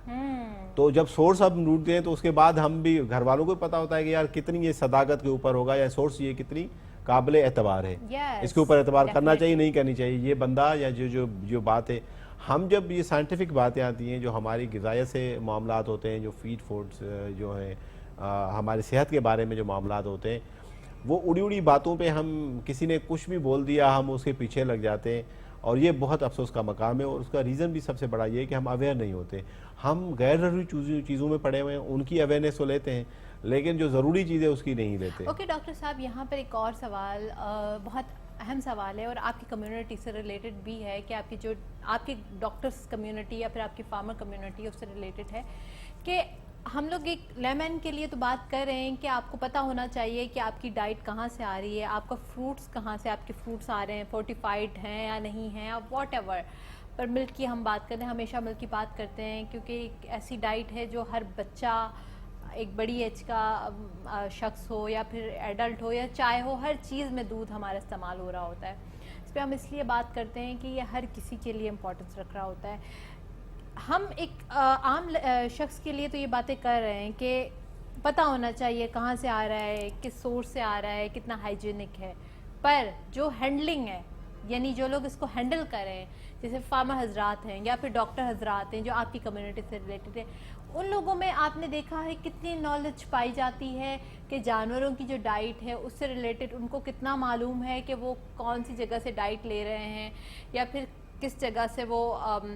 تو جب سورس ہم ڈھونڈتے ہیں تو اس کے بعد ہم بھی گھر والوں کو پتا ہوتا ہے کہ یار کتنی یہ صداقت کے اوپر ہوگا, یا سورس یہ کتنی قابل اعتبار ہے, اس کے اوپر اعتبار کرنا چاہیے نہیں کرنی چاہیے. یہ بندہ یا جو بات ہے, ہم جب یہ سائنٹیفک باتیں آتی ہیں جو ہماری غذائیت سے معاملات ہوتے ہیں, جو فیڈ فوڈس جو ہیں ہماری صحت کے بارے میں جو معاملات ہوتے ہیں, وہ اڑی اڑی باتوں پہ ہم کسی نے کچھ بھی بول دیا ہم اس کے پیچھے لگ جاتے ہیں, اور یہ بہت افسوس کا مقام ہے. اور اس کا ریزن بھی سب سے بڑا یہ ہے کہ ہم اویئر نہیں ہوتے. ہم غیر ضروری چیزوں میں پڑے ہوئے ہیں, ان کی اویئرنیس تو لیتے ہیں لیکن جو ضروری چیزیں اس کی نہیں لیتے. اوکے ڈاکٹر صاحب، یہاں پر ایک اور سوال بہت اہم سوال ہے اور آپ کی کمیونٹی سے ریلیٹڈ بھی ہے کہ آپ کی ڈاکٹرس کمیونٹی یا پھر آپ کی فارمر کمیونٹی اس سے ریلیٹڈ ہے کہ ہم لوگ ایک لیمن کے لیے تو بات کر رہے ہیں کہ آپ کو پتہ ہونا چاہیے کہ آپ کی ڈائٹ کہاں سے آ رہی ہے، آپ کا فروٹس کہاں سے آپ کے فروٹس آ رہے ہیں، فورٹیفائڈ ہیں یا نہیں ہیں، واٹ ایور. پر ملک کی ہم بات کرتے ہیں، ہمیشہ ملک کی بات کرتے ہیں کیونکہ ایک ایسی ڈائٹ ہے جو ہر بچہ، ایک بڑی ایج کا شخص ہو یا پھر ایڈلٹ ہو یا چائے ہو، ہر چیز میں دودھ ہمارا استعمال ہو رہا ہوتا ہے. اس پہ ہم اس لیے بات کرتے ہیں کہ یہ ہر کسی کے لیے امپورٹنس رکھ رہا ہوتا ہے. ہم ایک عام شخص کے لیے تو یہ باتیں کر رہے ہیں کہ پتہ ہونا چاہیے کہاں سے آ رہا ہے، کس سورس سے آ رہا ہے، کتنا ہائیجینک ہے. پر جو ہینڈلنگ ہے، یعنی جو لوگ اس کو ہینڈل کر رہے ہیں، جیسے فارمر حضرات ہیں یا پھر ڈاکٹر حضرات ہیں جو آپ کی کمیونٹی سے ریلیٹڈ ہیں، ان لوگوں میں آپ نے دیکھا ہے کتنی نالج پائی جاتی ہے کہ جانوروں کی جو ڈائٹ ہے اس سے ریلیٹڈ ان کو کتنا معلوم ہے کہ وہ کون سی جگہ سے ڈائٹ لے رہے ہیں یا پھر کس جگہ سے وہ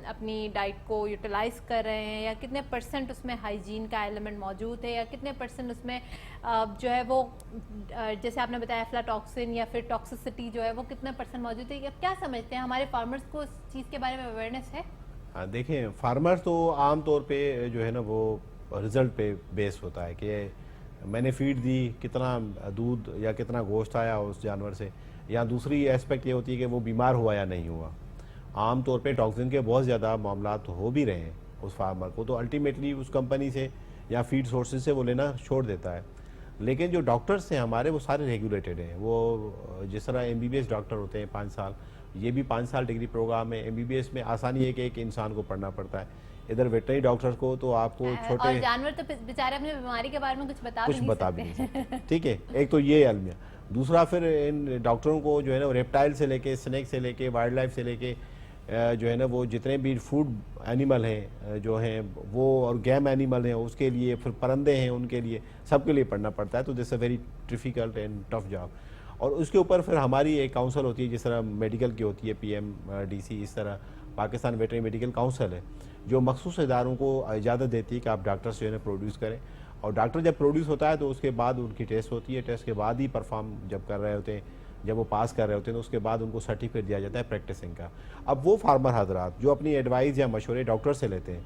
اپنی ڈائٹ کو یوٹیلائز کر رہے ہیں، یا کتنے پرسنٹ اس میں ہائیجین کا ایلیمنٹ موجود ہے، یا کتنے پرسنٹ اس میں جو ہے وہ جیسے آپ نے بتایا افلاٹاکسن یا پھر ٹاکسیسٹی جو ہے وہ کتنے پرسنٹ موجود ہے. کیا سمجھتے ہیں ہمارے فارمرز کو اس چیز کے بارے میں اویئرنیس ہے؟ ہاں دیکھیں، فارمر تو عام طور پہ جو ہے نا وہ رزلٹ پہ بیس ہوتا ہے کہ میں نے فیڈ دی، کتنا دودھ یا کتنا گوشت آیا اس جانور سے، یا دوسری ایسپیکٹ یہ ہوتی ہے کہ وہ بیمار ہوا یا نہیں ہوا. عام طور پہ ٹاکسن کے بہت زیادہ معاملات ہو بھی رہے ہیں اس فارمر کو، تو الٹیمیٹلی اس کمپنی سے یا فیڈ سورسز سے وہ لینا چھوڑ دیتا ہے. لیکن جو ڈاکٹرز ہیں ہمارے وہ سارے ریگولیٹڈ ہیں. وہ جس طرح MBBS ڈاکٹر ہوتے ہیں 5 سال، یہ بھی 5 سال ڈگری پروگرام ہے. MBBS میں آسانی ہے کہ ایک انسان کو پڑھنا پڑتا ہے. ادھر ویٹنری ڈاکٹر کو تو آپ کو چھوٹے اور جانور تو بیچارے اپنی بیماری کے بارے میں کچھ بتا بھی نہیں سکتے. ٹھیک ہے، ایک تو یہ علم ہے. دوسرا پھر ان ڈاکٹروں کو جو ہے نا ریپٹائل سے لے کے سنیک سے لے کے وائلڈ لائف سے لے کے جو ہے نا وہ جتنے بھی فوڈ اینیمل ہیں جو ہیں وہ، اور گیم اینیمل ہیں اس کے لیے، پھر پرندے ہیں ان کے لیے، سب کے لیے پڑھنا پڑتا ہے. تو this a very difficult and tough job. اور اس کے اوپر پھر ہماری ایک کاؤنسل ہوتی ہے، جس طرح میڈیکل کی ہوتی ہے PMDC، اس طرح پاکستان ویٹرنری میڈیکل کاؤنسل ہے جو مخصوص اداروں کو اجازت دیتی ہے کہ آپ ڈاکٹرز جو ہے نا پروڈیوس کریں. اور ڈاکٹر جب پروڈیوس ہوتا ہے تو اس کے بعد ان کی ٹیسٹ ہوتی ہے. ٹیسٹ کے بعد ہی پرفارم جب کر رہے ہوتے ہیں، جب وہ پاس کر رہے ہوتے ہیں تو اس کے بعد ان کو سرٹیفکیٹ دیا جاتا ہے پریکٹسنگ کا. اب وہ فارمر حضرات جو اپنی ایڈوائز یا مشورے ڈاکٹر سے لیتے ہیں،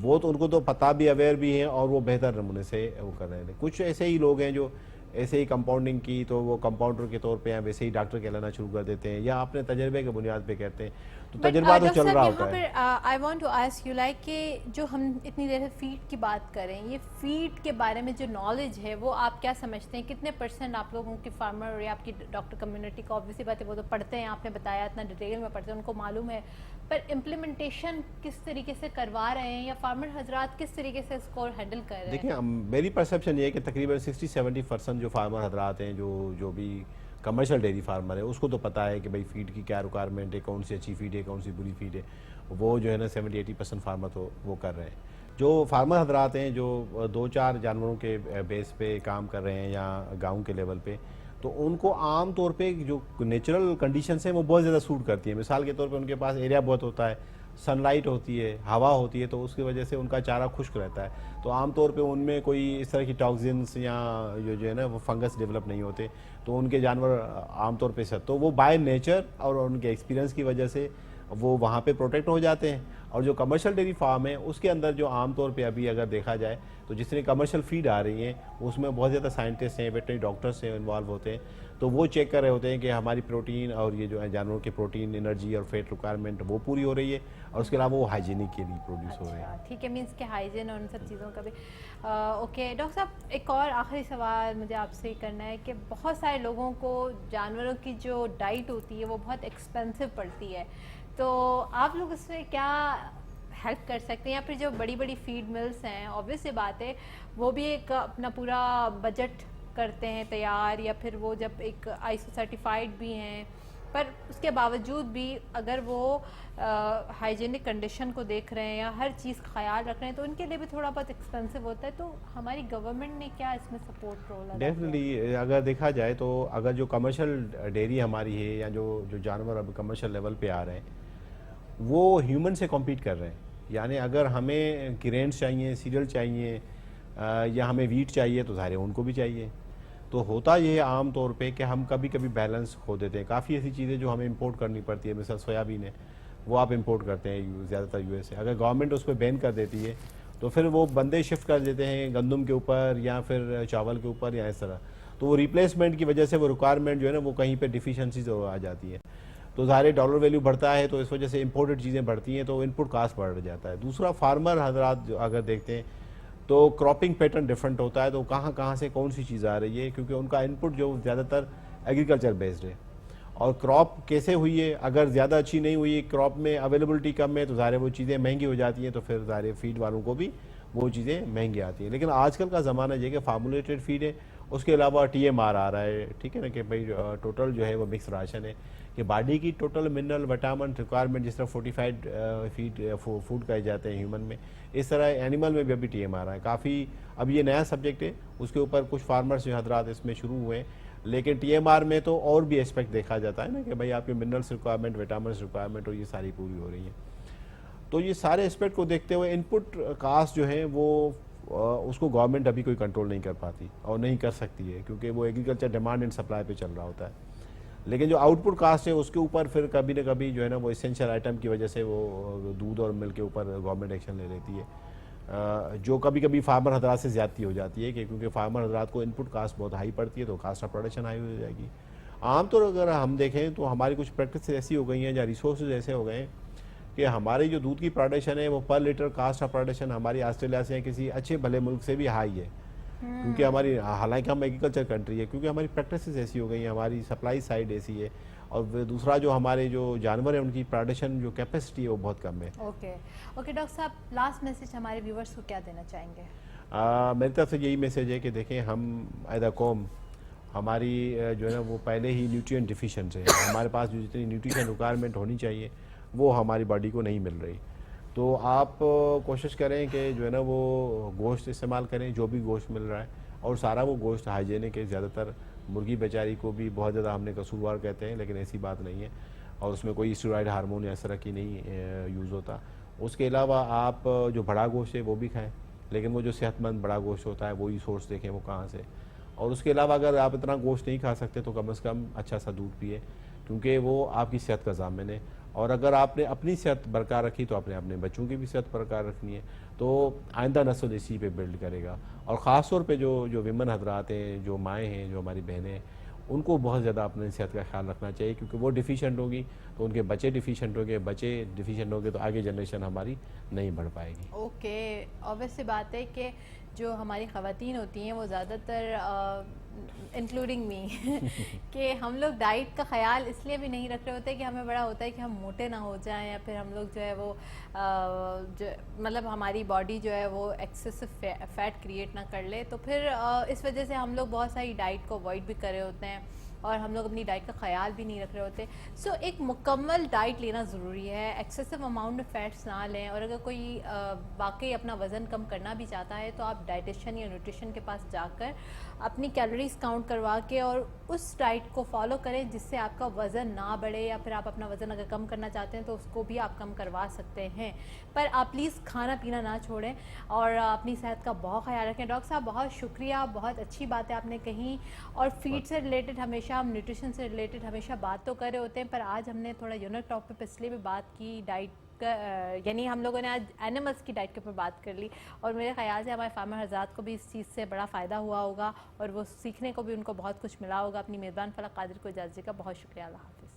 وہ تو ان کو تو پتہ بھی، اویئر بھی ہیں، اور وہ بہتر نمونے سے وہ کر رہے ہیں. کچھ ایسے ہی لوگ ہیں جو ایسے ہی کمپاؤنڈنگ کی تو وہ کمپاؤنڈر کے طور پہ یا ویسے ہی ڈاکٹر کہلانا شروع کر دیتے ہیں، یا اپنے تجربے کے بنیاد پہ کہتے ہیں. تو تجربہ تو چل رہا ہوتا ہے. I want to ask you like کہ جو ہم اتنی دیر سے فیڈ کی بات کریں، یہ فیڈ کے بارے میں جو نالج ہے وہ آپ کیا سمجھتے ہیں کتنے پرسنٹ آپ لوگوں کی فارمر یا آپ کی ڈاکٹر کمیونٹی کو، obviously بات ہے وہ تو پڑھتے ہیں، آپ نے بتایا اتنا ڈیٹیل میں پڑھتے ہیں، ان کو معلوم ہے، پر امپلیمنٹیشن کس طریقے سے کروا رہے ہیں یا فارمر حضرات کس طریقے سے اس کو ہینڈل کر رہے ہیں؟ دیکھیں میری پرسیپشن یہ ہے کہ تقریباً 60-70% جو فارمر حضرات ہیں جو بھی کمرشل ڈیری فارمر ہے، اس کو تو پتہ ہے کہ بھائی فیڈ کی کیا ریکوائرمنٹ ہے، کون سی اچھی فیڈ ہے، کون سی بری فیڈ ہے. وہ جو ہے نا 70-80% فارمر تو وہ کر رہے ہیں. جو فارمر حضرات ہیں جو 2-4 جانوروں کے بیس پہ کام کر رہے ہیں یا گاؤں کے لیول پہ، تو ان کو عام طور پہ جو نیچرل کنڈیشنز ہیں وہ بہت زیادہ سوٹ کرتی ہیں. مثال کے طور پہ ان کے پاس ایریا بہت ہوتا ہے، سن لائٹ ہوتی ہے، ہوا ہوتی ہے، تو اس کی وجہ سے ان کا چارہ خشک رہتا ہے. تو عام طور پہ ان میں کوئی اس طرح کی ٹاکسنس یا جو ہے نا وہ فنگس ڈیولپ نہیں ہوتے. تو ان کے جانور عام طور پہ تو وہ بائی نیچر اور ان کے ایکسپیرینس کی وجہ سے وہ وہاں پہ پروٹیکٹ ہو جاتے ہیں. اور جو کمرشل ڈیری فارم ہے اس کے اندر جو عام طور پہ ابھی اگر دیکھا جائے تو جس طرح کمرشل فیڈ آ رہی ہیں اس میں بہت زیادہ سائنٹسٹ ہیں، ویٹرنری ڈاکٹرس ہیں انوالو ہوتے ہیں. تو وہ چیک کر رہے ہوتے ہیں کہ ہماری پروٹین اور یہ جو ہے جانوروں کی پروٹین، انرجی اور فیٹ ریکوائرمنٹ وہ پوری ہو رہی ہے، اور اس کے علاوہ وہ ہائیجینک کے لیے پروڈیوس ہو رہے ہیں. ٹھیک ہے، مینس کہ ہائیجین اور ان سب چیزوں کا بھی. اوکے ڈاکٹر صاحب، ایک اور آخری سوال مجھے آپ سے کرنا ہے کہ بہت سارے لوگوں کو جانوروں کی جو ڈائٹ ہوتی ہے وہ بہت ایکسپینسو پڑتی ہے، تو آپ لوگ اس میں کیا ہیلپ کر سکتے ہیں؟ یا پھر جو بڑی بڑی فیڈ ملز ہیں، obvious سی بات ہے وہ بھی ایک اپنا پورا بجٹ کرتے ہیں تیار، یا پھر وہ جب ایک ISO سرٹیفائڈ بھی ہیں، پر اس کے باوجود بھی اگر وہ ہائیجینک کنڈیشن کو دیکھ رہے ہیں یا ہر چیز کا خیال رکھ رہے ہیں تو ان کے لیے بھی تھوڑا بہت ایکسپینسو ہوتا ہے. تو ہماری گورنمنٹ نے کیا اس میں سپورٹ رول ادا کیا؟ ڈیفینیٹلی اگر دیکھا جائے تو اگر جو کمرشل ڈیری ہماری ہے یا جو جانور اب کمرشل لیول پہ آ رہے ہیں وہ ہیومن سے کمپیٹ کر رہے ہیں. یعنی اگر ہمیں گرینس چاہیے، سیریل چاہیے، یا ہمیں ویٹ چاہیے تو ظاہر ہے ان کو بھی چاہیے. تو ہوتا یہ عام طور پہ کہ ہم کبھی کبھی بیلنس کھو دیتے ہیں. کافی ایسی چیزیں جو ہمیں امپورٹ کرنی پڑتی ہے, مثلا سویابین ہے, وہ آپ امپورٹ کرتے ہیں زیادہ تر یو ایس سے. اگر گورنمنٹ اس پہ بین کر دیتی ہے تو پھر وہ بندے شفٹ کر دیتے ہیں گندم کے اوپر یا پھر چاول کے اوپر یا اس طرح. تو وہ ریپلیسمنٹ کی وجہ سے وہ ریکوائرمنٹ جو ہے نا وہ کہیں پہ ڈیفیشنسیز آ جاتی ہے. تو ظاہر ڈالر ویلیو بڑھتا ہے تو اس وجہ سے امپورٹڈ چیزیں بڑھتی ہیں تو ان پٹ کاسٹ بڑھ جاتا ہے. دوسرا فارمر حضرات اگر دیکھتے ہیں تو کراپنگ پیٹرن ڈفرینٹ ہوتا ہے, تو کہاں سے کون سی چیز آ رہی ہے, کیونکہ ان کا ان پٹ جو زیادہ تر ایگریکلچر بیسڈ ہے. اور کراپ کیسے ہوئی ہے, اگر زیادہ اچھی نہیں ہوئی, کراپ میں اویلیبلٹی کم ہے, تو ظاہر وہ چیزیں مہنگی ہو جاتی ہیں, تو پھر ظاہر فیڈ والوں کو بھی وہ چیزیں مہنگی آتی ہیں. لیکن آج کل کا زمانہ یہ کہ فارمولیٹڈ فیڈ ہے, اس کے علاوہ ٹی ایم آر آ رہا ہے, ٹھیک ہے نا, کہ بھائی ٹوٹل جو ہے وہ مکس راشن ہے, کہ باڈی کی ٹوٹل منرل وٹامن ریکوائرمنٹ جس طرح فورٹیفائڈ فیڈ فوڈ کہے جاتے ہیں ہیومن میں, اس طرح اینیمل میں بھی ابھی ٹی ایم آ رہا ہے. کافی اب یہ نیا سبجیکٹ ہے, اس کے اوپر کچھ فارمرز جو حضرات اس میں شروع ہوئے ہیں, لیکن ٹی ایم آر میں تو اور بھی اسپیکٹ دیکھا جاتا ہے نا, کہ بھائی آپ کی منرلس ریکوائرمنٹ, وٹامنس ریکوائرمنٹ, اور یہ ساری پوری ہو رہی ہیں. تو یہ سارے اسپیکٹ کو دیکھتے ہوئے ان پٹ کاسٹ جو ہیں وہ اس کو گورنمنٹ ابھی کوئی کنٹرول نہیں کر پاتی اور نہیں کر سکتی ہے, کیونکہ وہ ایگریکلچر ڈیمانڈ اینڈ سپلائی پہ چل رہا ہوتا ہے. لیکن جو آؤٹ پٹ کاسٹ ہے اس کے اوپر پھر کبھی نہ کبھی جو ہے نا وہ اسینشیل آئٹم کی وجہ سے وہ دودھ اور ملک کے اوپر گورنمنٹ ایکشن لے لیتی ہے, جو کبھی کبھی فارمر حضرات سے زیادتی ہو جاتی ہے, کہ کیونکہ فارمر حضرات کو ان پٹ کاسٹ بہت ہائی پڑتی ہے تو کاسٹ آف پروڈکشن ہائی ہو جائے گی. عام طور اگر ہم دیکھیں تو ہماری کچھ پریکٹسز ایسی ہو گئی ہیں یا ریسورسز ایسے ہو گئے ہیں کہ ہماری جو دودھ کی پروڈکشن ہے وہ پر لیٹر کاسٹ آف پروڈکشن ہماری آسٹریلیا سے کسی اچھے بھلے ملک سے بھی ہائی ہے, کیونکہ ہماری, حالانکہ ہم ایگریکلچر کنٹری ہے, کیونکہ ہماری پریکٹسز ایسی ہو گئی ہیں, ہماری سپلائی سائڈ ایسی ہے, اور دوسرا جو ہمارے جو جانور ہیں ان کی پروڈکشن جو کیپیسٹی ہے وہ بہت کم ہے. اوکے ڈاکٹر صاحب, لاسٹ میسج ہمارے ویورز کو کیا دینا چاہیں گے؟ میری طرف سے یہی میسیج ہے کہ دیکھیں, ہم ایز اے قوم ہماری جو ہے نا وہ پہلے ہی نیوٹرین ڈیفیشنٹ ہے. ہمارے پاس جو جتنی نیوٹریشن ریکوائرمنٹ ہونی چاہیے وہ ہماری باڈی کو نہیں مل رہی. تو آپ کوشش کریں کہ جو ہے نا وہ گوشت استعمال کریں, جو بھی گوشت مل رہا ہے, اور سارا وہ گوشت ہائیجینک ہے. زیادہ تر مرغی بیچاری کو بھی بہت زیادہ ہم نے قصوروار کہتے ہیں, لیکن ایسی بات نہیں ہے, اور اس میں کوئی اسٹیرائڈ ہارمون یا اس طرح کی نہیں یوز ہوتا. اس کے علاوہ آپ جو بڑا گوشت ہے وہ بھی کھائیں, لیکن وہ جو صحت مند بڑا گوشت ہوتا ہے وہی سورس دیکھیں وہ کہاں سے. اور اس کے علاوہ اگر آپ اتنا گوشت نہیں کھا سکتے تو کم از کم اچھا سا دودھ پیے, کیونکہ وہ آپ کی صحت کا ضامن ہے. اور اگر آپ نے اپنی صحت برقرار رکھی تو آپ نے اپنے بچوں کی بھی صحت برقرار رکھنی ہے, تو آئندہ نسل اسی پہ بلڈ کرے گا. اور خاص طور پہ جو ویمن حضرات ہیں, جو مائیں ہیں, جو ہماری بہنیں ہیں, ان کو بہت زیادہ اپنے صحت کا خیال رکھنا چاہیے, کیونکہ وہ ڈیفیشینٹ ہوگی تو ان کے بچے ڈیفیشینٹ ہوں گے, بچے ڈیفیشینٹ ہوں گے تو آگے جنریشن ہماری نہیں بڑھ پائے گی. اوکے, obvious سی بات ہے کہ جو ہماری خواتین ہوتی ہیں وہ زیادہ تر انکلوڈنگ می کہ ہم لوگ ڈائٹ کا خیال اس لیے بھی نہیں رکھ رہے ہوتے کہ ہمیں بڑا ہوتا ہے کہ ہم موٹے نہ ہو جائیں, یا پھر ہم لوگ جو ہے وہ جو مطلب ہماری باڈی جو ہے وہ ایکسیسو فیٹ کریٹ نہ کر لے, تو پھر اس وجہ سے ہم لوگ بہت ساری ڈائٹ کو اوائڈ بھی کر رہے ہوتے ہیں, اور ہم لوگ اپنی ڈائٹ کا خیال بھی نہیں رکھ رہے ہوتے. سو ایک مکمل ڈائٹ لینا ضروری ہے, ایکسیسو اماؤنٹ میں فیٹس نہ لیں, اور اگر کوئی واقعی اپنا وزن کم کرنا بھی چاہتا ہے تو آپ ڈائٹیشین یا نیوٹریشن کے پاس جا کر اپنی کیلوریز کاؤنٹ کروا کے اور اس ڈائٹ کو فالو کریں جس سے آپ کا وزن نہ بڑھے, یا پھر آپ اپنا وزن اگر کم کرنا چاہتے ہیں تو اس کو بھی آپ کم کروا سکتے ہیں. پر آپ پلیز کھانا پینا نہ چھوڑیں اور اپنی صحت کا بہت خیال رکھیں. ڈاکٹر صاحب بہت شکریہ, بہت اچھی باتیں آپ نے کہیں, اور فیڈ سے ریلیٹڈ ہمیشہ ہم نیوٹریشن سے ریلیٹڈ ہمیشہ بات تو کر رہے ہوتے ہیں, پر آج ہم نے تھوڑا یونک ٹاپک پہ اس لیے بھی بات کی ڈائٹ کا, یعنی ہم لوگوں نے آج اینیملس کی ڈائٹ کے اوپر بات کر لی, اور میرے خیال سے ہمارے فارمر حضرات کو بھی اس چیز سے بڑا فائدہ ہوا ہوگا, اور وہ سیکھنے کو بھی ان کو بہت کچھ ملا ہوگا. اپنی میزبان فلک قادر کو اجازت کا بہت شکریہ. اللہ حافظ.